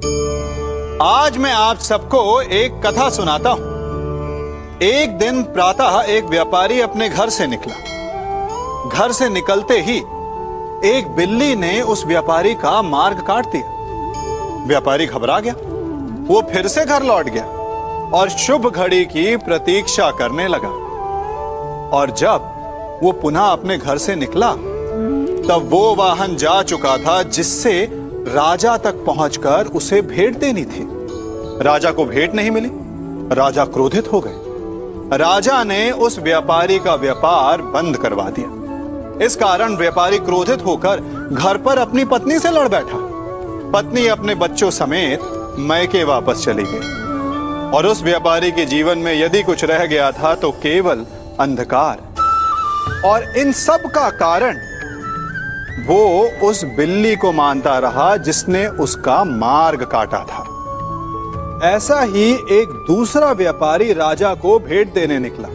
आज मैं आप सबको एक कथा सुनाता हूं। एक दिन प्रातः एक व्यापारी अपने घर से निकला। घर से निकलते ही एक बिल्ली ने उस व्यापारी का मार्ग काट दिया। व्यापारी घबरा गया। वो फिर से घर लौट गया और शुभ घड़ी की प्रतीक्षा करने लगा। और जब वो पुनः अपने घर से निकला तब वो वाहन जा चुका था जिससे राजा तक पहुंचकर उसे भेंट देनी थी। राजा को भेंट नहीं मिली। राजा क्रोधित हो गए। राजा ने उस व्यापारी का व्यापार बंद करवा दिया। इस कारण व्यापारी क्रोधित होकर घर पर अपनी पत्नी से लड़ बैठा। पत्नी अपने बच्चों समेत मैके वापस चली गई और उस व्यापारी के जीवन में यदि कुछ रह गया था तो केवल अंधकार। और इन सब का कारण वो उस बिल्ली को मानता रहा जिसने उसका मार्ग काटा था। ऐसा ही एक दूसरा व्यापारी राजा को भेंट देने निकला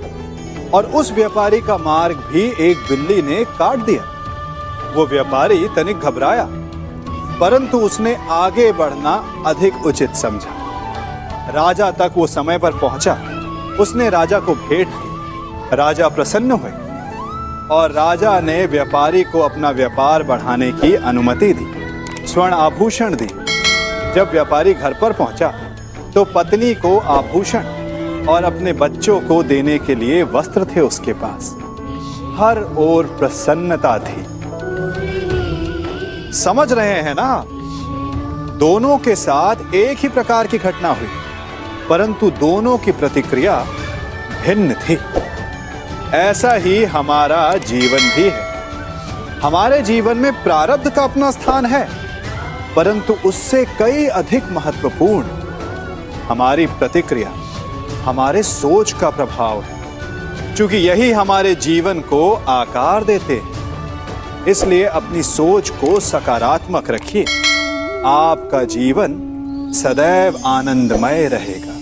और उस व्यापारी का मार्ग भी एक बिल्ली ने काट दिया। वो व्यापारी तनिक घबराया, परंतु उसने आगे बढ़ना अधिक उचित समझा। राजा तक वो समय पर पहुंचा। उसने राजा को भेंट दी। राजा प्रसन्न हुए और राजा ने व्यापारी को अपना व्यापार बढ़ाने की अनुमति दी, स्वर्ण आभूषण दी। जब व्यापारी घर पर पहुंचा तो पत्नी को आभूषण और अपने बच्चों को देने के लिए वस्त्र थे उसके पास। हर ओर प्रसन्नता थी। समझ रहे हैं ना? दोनों के साथ एक ही प्रकार की घटना हुई, परंतु दोनों की प्रतिक्रिया भिन्न थी। ऐसा ही हमारा जीवन भी है। हमारे जीवन में प्रारब्ध का अपना स्थान है, परंतु उससे कई अधिक महत्वपूर्ण हमारी प्रतिक्रिया, हमारे सोच का प्रभाव है, क्योंकि यही हमारे जीवन को आकार देते हैं। इसलिए अपनी सोच को सकारात्मक रखिए। आपका जीवन सदैव आनंदमय रहेगा।